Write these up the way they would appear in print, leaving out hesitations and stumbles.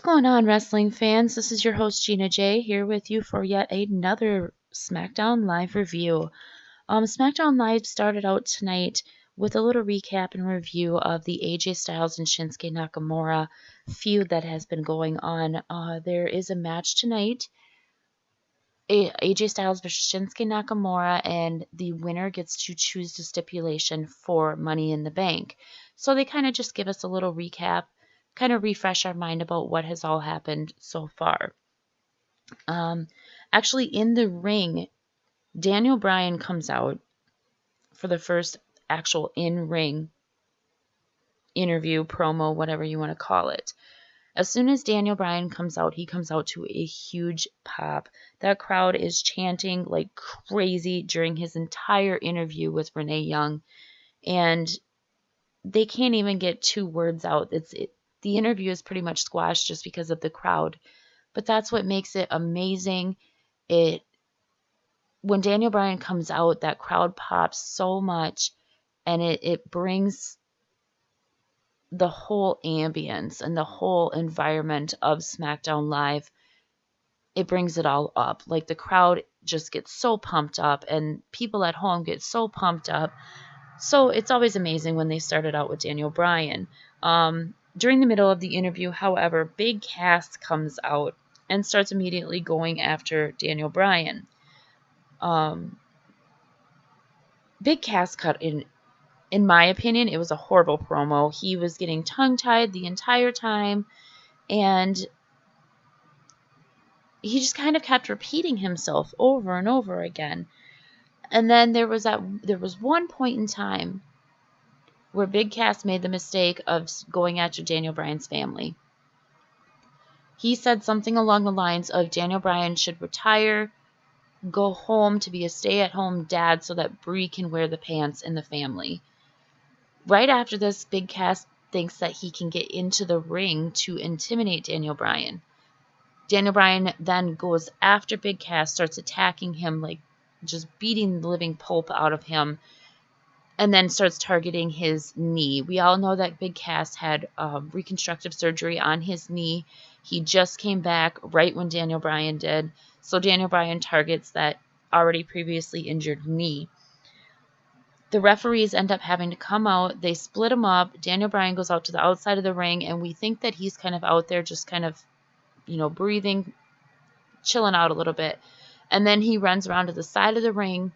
going on, wrestling fans? This is your host, Gina J, here with you for yet another Smackdown Live review. Smackdown Live started out tonight with a little recap and review of the AJ Styles and Shinsuke Nakamura feud that has been going on. There is a match tonight, AJ Styles versus Shinsuke Nakamura, and the winner gets to choose the stipulation for Money in the Bank. So they kind of just give us a little recap, kind of refresh our mind about what has all happened so far. Actually, in the ring, Daniel Bryan comes out for the first actual in-ring interview, promo, whatever you want to call it. As soon as Daniel Bryan comes out, he comes out to a huge pop. That crowd is chanting like crazy during his entire interview with Renee Young, and they can't even get 2 words out. The interview is pretty much squashed just because of the crowd, but that's what makes it amazing. When Daniel Bryan comes out, that crowd pops so much, and it brings the whole ambience and the whole environment of SmackDown Live. It brings it all up. Like, the crowd just gets so pumped up, and people at home get so pumped up. So it's always amazing when they started out with Daniel Bryan. During the middle of the interview, however, Big Cass comes out and starts immediately going after Daniel Bryan. Big Cass cut in my opinion, it was a horrible promo. He was getting tongue-tied the entire time, and he just kind of kept repeating himself over and over again. And then there was one point in time where Big Cass made the mistake of going after Daniel Bryan's family. He said something along the lines of Daniel Bryan should retire, go home to be a stay-at-home dad so that Brie can wear the pants in the family. Right after this, Big Cass thinks that he can get into the ring to intimidate Daniel Bryan. Daniel Bryan then goes after Big Cass, starts attacking him, like just beating the living pulp out of him, and then starts targeting his knee. We all know that Big Cass had reconstructive surgery on his knee. He just came back right when Daniel Bryan did. So Daniel Bryan targets that already previously injured knee. The referees end up having to come out. They split him up. Daniel Bryan goes out to the outside of the ring, and we think that he's kind of out there just kind of, breathing, chilling out a little bit. And then he runs around to the side of the ring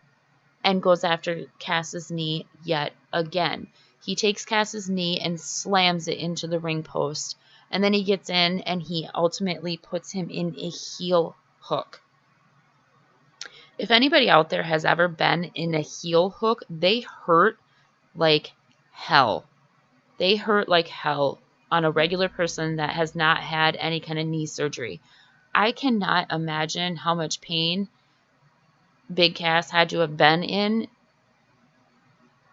and goes after Cass's knee yet again. He takes Cass's knee and slams it into the ring post. And then he gets in and he ultimately puts him in a heel hook. If anybody out there has ever been in a heel hook, they hurt like hell. They hurt like hell on a regular person that has not had any kind of knee surgery. I cannot imagine how much pain Big Cass had to have been in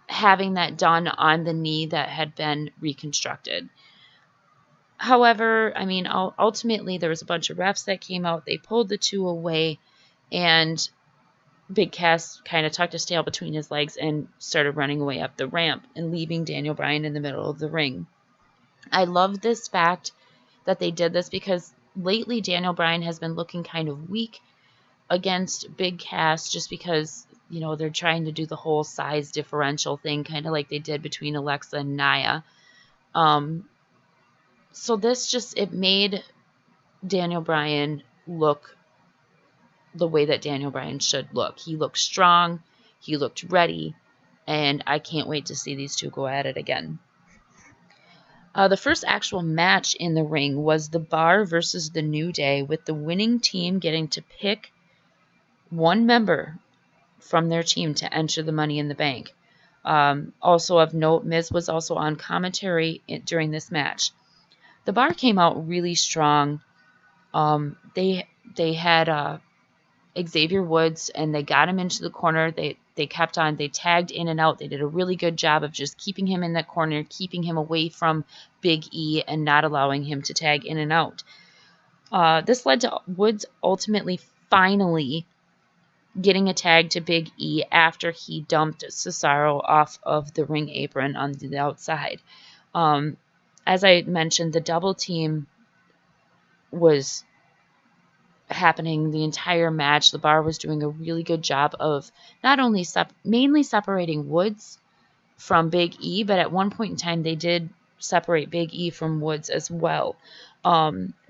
having that done on the knee that had been reconstructed. However, ultimately there was a bunch of refs that came out. They pulled the 2 away, and Big Cass kind of tucked his tail between his legs and started running away up the ramp and leaving Daniel Bryan in the middle of the ring. I love this fact that they did this because lately Daniel Bryan has been looking kind of weak against Big Cass just because, they're trying to do the whole size differential thing, kind of like they did between Alexa and Nia. So this it made Daniel Bryan look the way that Daniel Bryan should look. He looked strong, he looked ready, and I can't wait to see these 2 go at it again. The first actual match in the ring was The Bar versus The New Day, with the winning team getting to pick one member from their team to enter the Money in the Bank. Also of note, Miz was also on commentary during this match. The Bar came out really strong. They had Xavier Woods, and they got him into the corner. They kept on. They tagged in and out. They did a really good job of just keeping him in that corner, keeping him away from Big E, and not allowing him to tag in and out. This led to Woods ultimately finally getting a tag to Big E after he dumped Cesaro off of the ring apron on the outside. As I mentioned, the double team was happening the entire match. The Bar was doing a really good job of not only mainly separating Woods from Big E, but at one point in time they did separate Big E from Woods as well.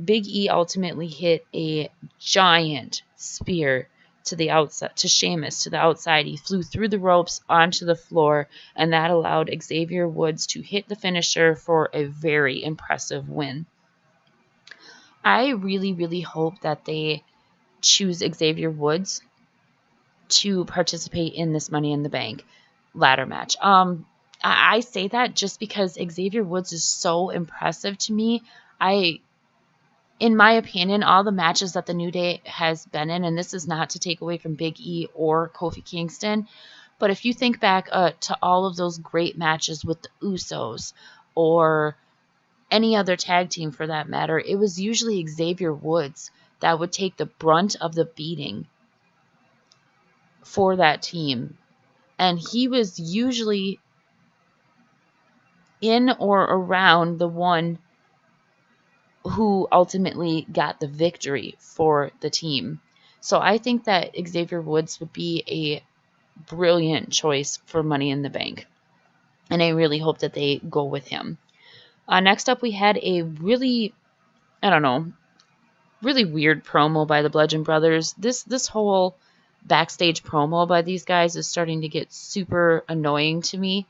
Big E ultimately hit a giant spear to the outside, to Sheamus, to the outside. He flew through the ropes onto the floor, and that allowed Xavier Woods to hit the finisher for a very impressive win. I really, really hope that they choose Xavier Woods to participate in this Money in the Bank ladder match. I say that just because Xavier Woods is so impressive to me. In my opinion, all the matches that the New Day has been in, and this is not to take away from Big E or Kofi Kingston, but if you think back to all of those great matches with the Usos or any other tag team for that matter, it was usually Xavier Woods that would take the brunt of the beating for that team. And he was usually in or around the one who ultimately got the victory for the team. So I think that Xavier Woods would be a brilliant choice for Money in the Bank. And I really hope that they go with him. Next up, we had a really weird promo by the Bludgeon Brothers. This whole backstage promo by these guys is starting to get super annoying to me.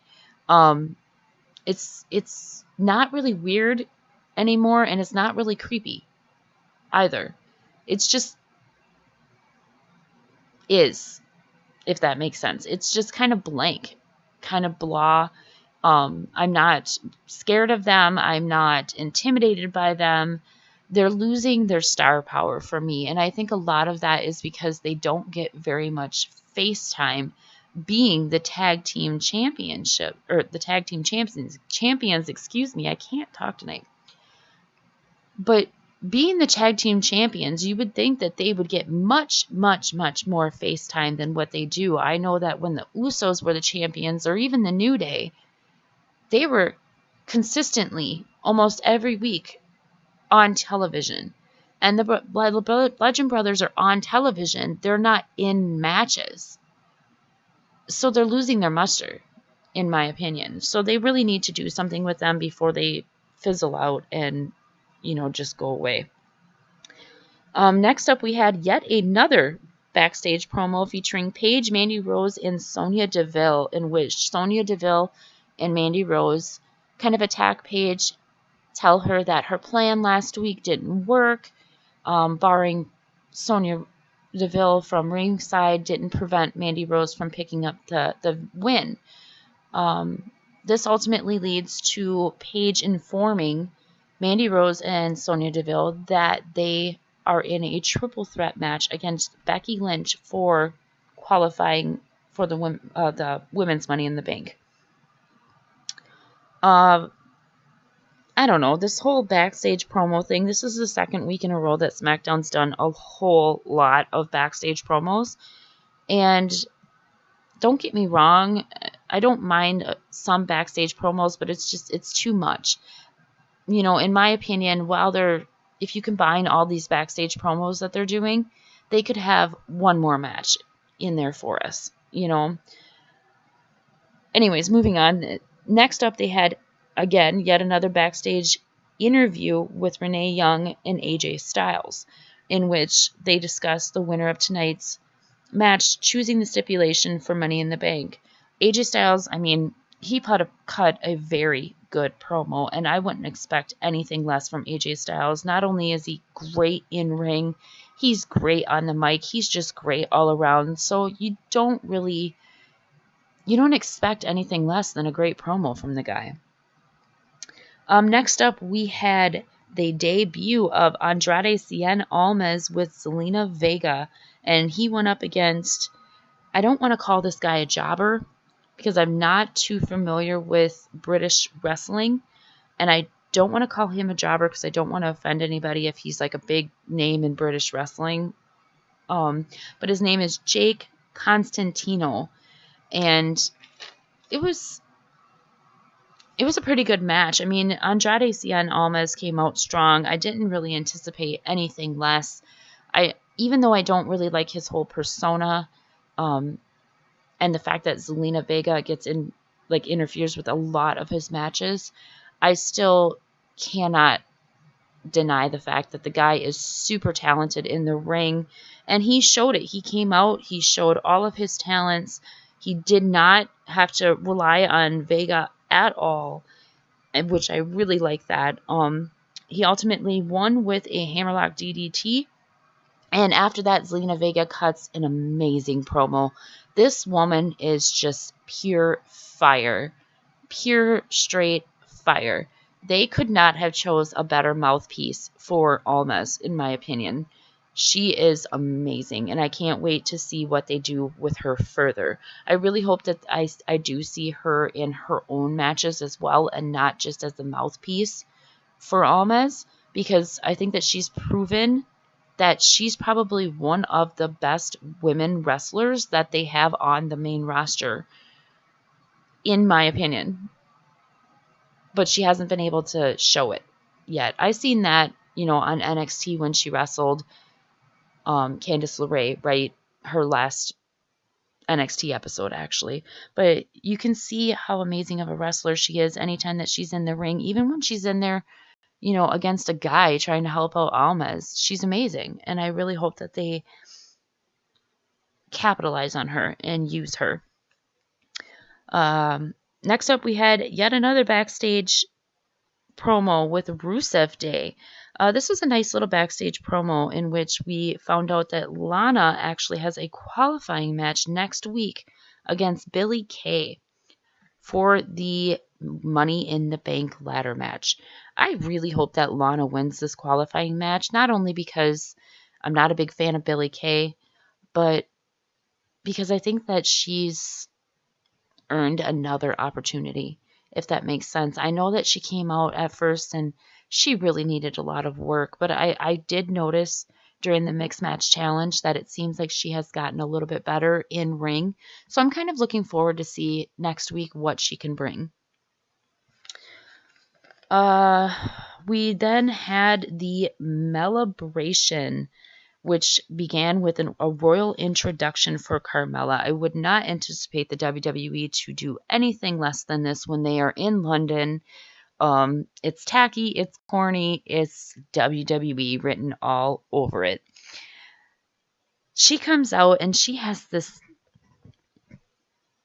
It's not really weird anymore, and it's not really creepy either. It's just is, if that makes sense. It's just kind of blank, kind of blah. I'm not scared of them. I'm not intimidated by them. They're losing their star power for me, and I think a lot of that is because they don't get very much face time being the tag team championship, or the tag team champions, excuse me, I can't talk tonight. But being the tag team champions, you would think that they would get much, much, much more face time than what they do. I know that when the Usos were the champions, or even the New Day, they were consistently, almost every week, on television. And the Bludgeon Brothers are on television. They're not in matches. So they're losing their muster, in my opinion. So they really need to do something with them before they fizzle out and, just go away. Next up, we had yet another backstage promo featuring Paige, Mandy Rose, and Sonya Deville, in which Sonya Deville and Mandy Rose kind of attack Paige, tell her that her plan last week didn't work, barring Sonya Deville from ringside didn't prevent Mandy Rose from picking up the win. This ultimately leads to Paige informing Mandy Rose and Sonya Deville that they are in a triple threat match against Becky Lynch for qualifying for the women's Money in the Bank. I don't know, this whole backstage promo thing, this is the second week in a row that SmackDown's done a whole lot of backstage promos. And don't get me wrong, I don't mind some backstage promos, but it's too much. In my opinion, if you combine all these backstage promos that they're doing, they could have one more match in there for us, Anyways, moving on. Next up, they had, again, yet another backstage interview with Renee Young and AJ Styles, in which they discussed the winner of tonight's match choosing the stipulation for Money in the Bank. AJ Styles, he cut a very good promo, and I wouldn't expect anything less from AJ Styles. Not only is he great in ring, he's great on the mic, he's just great all around, so you don't expect anything less than a great promo from the guy. Next up, we had the debut of Andrade Cien Almas with Selena Vega, and he went up against, I don't want to call this guy a jobber, because I'm not too familiar with British wrestling, and I don't want to call him a jobber because I don't want to offend anybody if he's like a big name in British wrestling. But his name is Jake Constantino, and it was it was a pretty good match. I mean, Andrade Cien Almas came out strong. I didn't really anticipate anything less. Even though I don't really like his whole persona, and the fact that Selena Vega interferes with a lot of his matches, I still cannot deny the fact that the guy is super talented in the ring, and he showed it. He came out, he showed all of his talents. He did not have to rely on Vega at all, which I really like that. He ultimately won with a hammerlock DDT, and after that, Zelina Vega cuts an amazing promo. This woman is just pure fire, pure straight fire. They could not have chose a better mouthpiece for Almas, in my opinion. She is amazing, and I can't wait to see what they do with her further. I really hope that I do see her in her own matches as well, and not just as the mouthpiece for Almas, because I think that she's proven that she's probably one of the best women wrestlers that they have on the main roster, in my opinion. But she hasn't been able to show it yet. I seen that, on NXT when she wrestled Candice LeRae, right? Her last NXT episode, actually. But you can see how amazing of a wrestler she is anytime that she's in the ring. Even when she's in there, against a guy trying to help out Almas. She's amazing. And I really hope that they capitalize on her and use her. Next up, we had yet another backstage promo with Rusev Day. This was a nice little backstage promo in which we found out that Lana actually has a qualifying match next week against Billie Kay for the Money in the Bank ladder match. I really hope that Lana wins this qualifying match, not only because I'm not a big fan of Billie Kay, but because I think that she's earned another opportunity, if that makes sense. I know that she came out at first and she really needed a lot of work, but I did notice during the mixed match challenge that it seems like she has gotten a little bit better in ring. So I'm kind of looking forward to see next week what she can bring. We then had the Melibration, which began with a royal introduction for Carmella. I would not anticipate the WWE to do anything less than this when they are in London. It's tacky, it's corny, it's WWE written all over it. She comes out and she has this,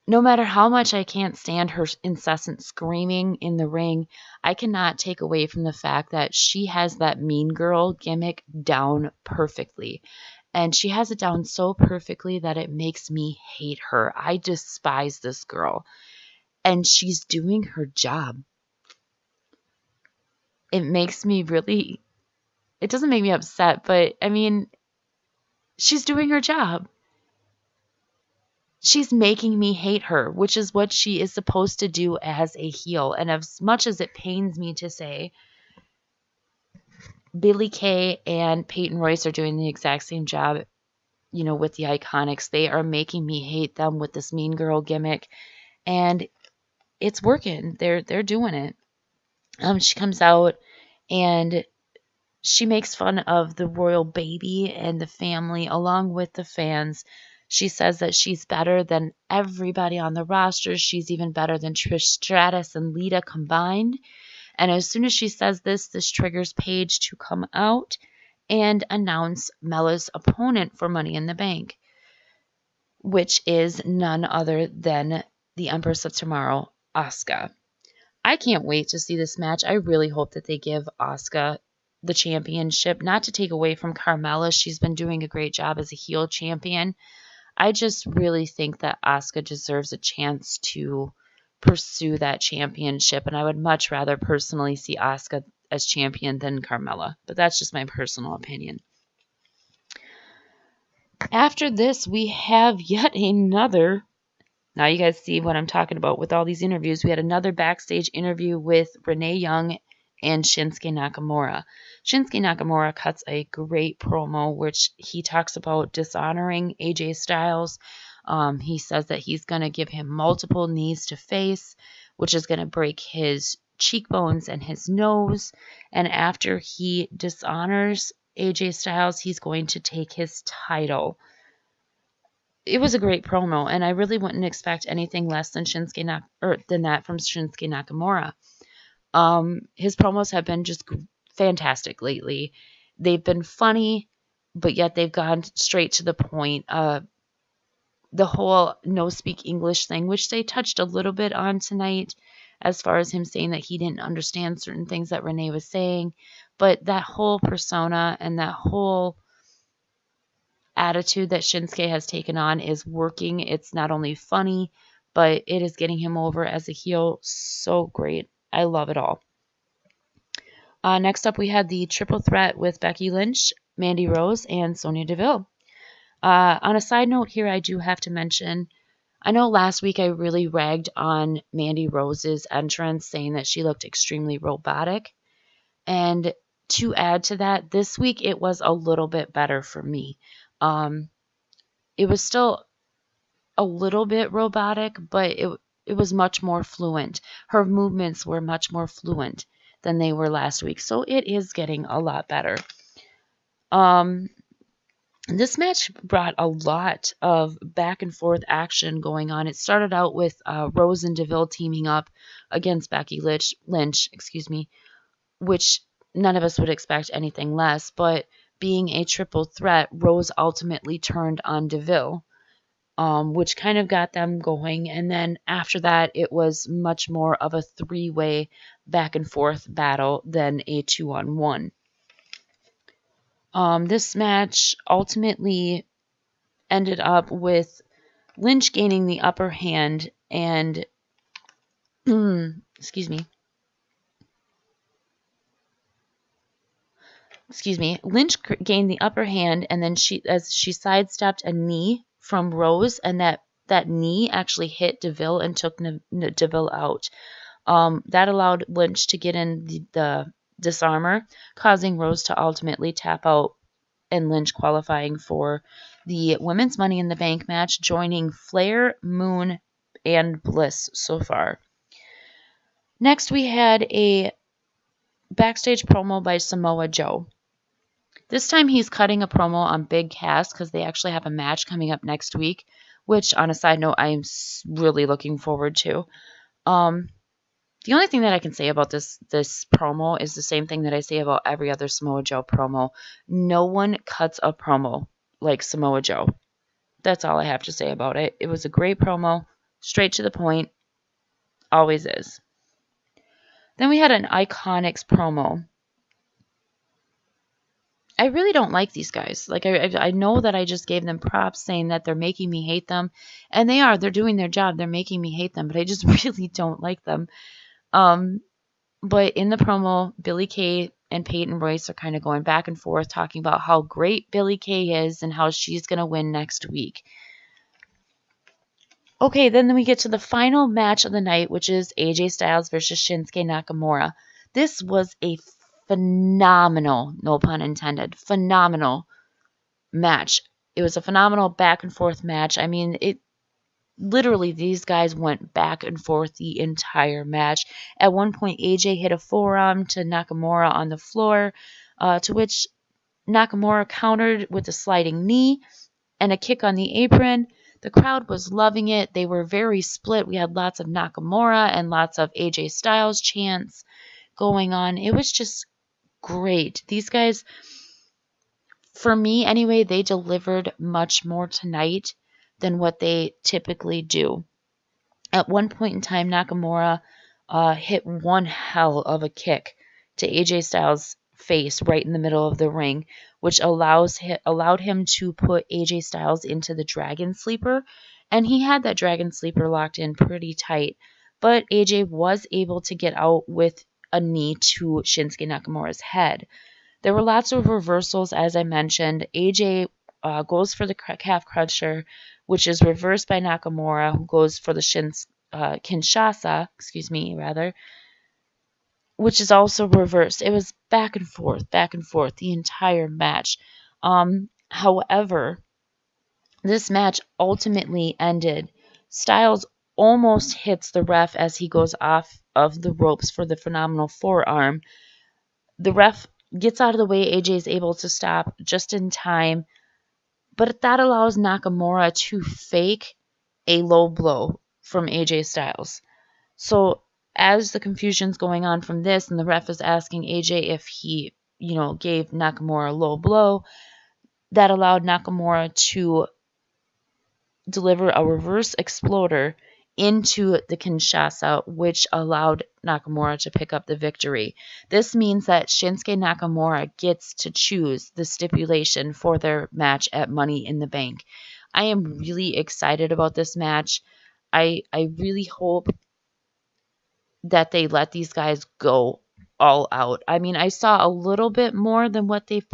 no matter how much I can't stand her incessant screaming in the ring, I cannot take away from the fact that she has that mean girl gimmick down perfectly. And she has it down so perfectly that it makes me hate her. I despise this girl. And she's doing her job. It makes me really, it doesn't make me upset, but I mean, she's doing her job. She's making me hate her, which is what she is supposed to do as a heel. And as much as it pains me to say, Billie Kay and Peyton Royce are doing the exact same job, with the Iconics. They are making me hate them with this mean girl gimmick. And it's working. They're doing it. She comes out and she makes fun of the royal baby and the family along with the fans. She says that she's better than everybody on the roster. She's even better than Trish Stratus and Lita combined. And as soon as she says this triggers Paige to come out and announce Mella's opponent for Money in the Bank, which is none other than the Empress of Tomorrow, Asuka. I can't wait to see this match. I really hope that they give Asuka the championship, not to take away from Carmella. She's been doing a great job as a heel champion. I just really think that Asuka deserves a chance to pursue that championship, and I would much rather personally see Asuka as champion than Carmella, but that's just my personal opinion. After this, we have yet another, now you guys see what I'm talking about with all these interviews. We had another backstage interview with Renee Young and Shinsuke Nakamura. Shinsuke Nakamura cuts a great promo, which he talks about dishonoring AJ Styles. He says that he's going to give him multiple knees to face, which is going to break his cheekbones and his nose. And after he dishonors AJ Styles, he's going to take his title. It was a great promo, and I really wouldn't expect anything less than than that from Shinsuke Nakamura. His promos have been just fantastic lately. They've been funny, but yet they've gone straight to the point. The whole no speak English thing, which they touched a little bit on tonight, as far as him saying that he didn't understand certain things that Renee was saying, but that whole persona and that whole attitude that Shinsuke has taken on is working. It's not only funny, but it is getting him over as a heel. So great. I love it all. Next up, we had the triple threat with Becky Lynch, Mandy Rose, and Sonya Deville. On a side note here, I do have to mention, I know last week I really ragged on Mandy Rose's entrance, saying that she looked extremely robotic. And to add to that, this week it was a little bit better for me. It was still a little bit robotic, but it was much more fluent. Her movements were much more fluent than they were last week. So it is getting a lot better. This match brought a lot of back and forth action going on. It started out with Rose and Deville teaming up against Becky Lynch, which none of us would expect anything less. But being a triple threat, Rose ultimately turned on Deville, which kind of got them going. And then after that, it was much more of a three-way back and forth battle than a 2-on-1. This match ultimately ended up with Lynch gaining the upper hand and, Lynch gained the upper hand, and then as she sidestepped a knee from Rose, and that knee actually hit Deville and took Deville out. That allowed Lynch to get in the disarmor, causing Rose to ultimately tap out, and Lynch qualifying for the Women's Money in the Bank match, joining Flair, Moon, and Bliss so far. Next, we had a backstage promo by Samoa Joe. This time he's cutting a promo on Big Cass because they actually have a match coming up next week, which, on a side note, I am really looking forward to. The only thing that I can say about this promo is the same thing that I say about every other Samoa Joe promo. No one cuts a promo like Samoa Joe. That's all I have to say about it. It was a great promo, straight to the point, always is. Then we had an Iconics promo. I really don't like these guys. Like, I know that I just gave them props saying that they're making me hate them, and they are. They're doing their job. They're making me hate them, but I just really don't like them. But in the promo, Billie Kay and Peyton Royce are kind of going back and forth talking about how great Billie Kay is and how she's going to win next week. Okay, then we get to the final match of the night, which is AJ Styles versus Shinsuke Nakamura. This was a phenomenal, no pun intended, phenomenal match. It was a phenomenal back and forth match. I mean, literally, these guys went back and forth the entire match. At one point, AJ hit a forearm to Nakamura on the floor, to which Nakamura countered with a sliding knee and a kick on the apron. The crowd was loving it. They were very split. We had lots of Nakamura and lots of AJ Styles chants going on. It was just great. These guys, for me anyway, they delivered much more tonight than what they typically do. At one point in time, Nakamura hit one hell of a kick to AJ Styles' face right in the middle of the ring, which allowed him to put AJ Styles into the Dragon Sleeper, and he had that Dragon Sleeper locked in pretty tight, but AJ was able to get out with a knee to Shinsuke Nakamura's head. There were lots of reversals, as I mentioned. AJ goes for the calf crusher, which is reversed by Nakamura, who goes for the Kinshasa, which is also reversed. It was back and forth the entire match. However, this match ultimately ended. Styles almost hits the ref as he goes off of the ropes for the phenomenal forearm. The ref gets out of the way. AJ is able to stop just in time, but that allows Nakamura to fake a low blow from AJ Styles. So as the confusion's going on from this, and the ref is asking AJ if he, gave Nakamura a low blow, that allowed Nakamura to deliver a reverse exploder into the Kinshasa, which allowed Nakamura to pick up the victory. This means that Shinsuke Nakamura gets to choose the stipulation for their match at Money in the Bank. I am really excited about this match. I really hope that they let these guys go all out. I mean, I saw a little bit more than what they've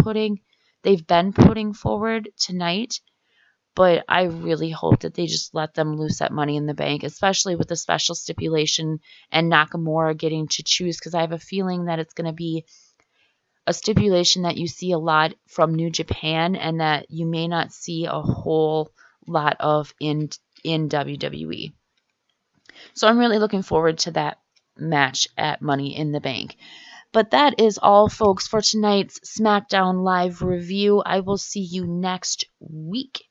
been putting forward tonight, but I really hope that they just let them loose at Money in the Bank, especially with the special stipulation and Nakamura getting to choose, because I have a feeling that it's going to be a stipulation that you see a lot from New Japan and that you may not see a whole lot of in WWE. So I'm really looking forward to that match at Money in the Bank. But that is all, folks, for tonight's SmackDown Live review. I will see you next week.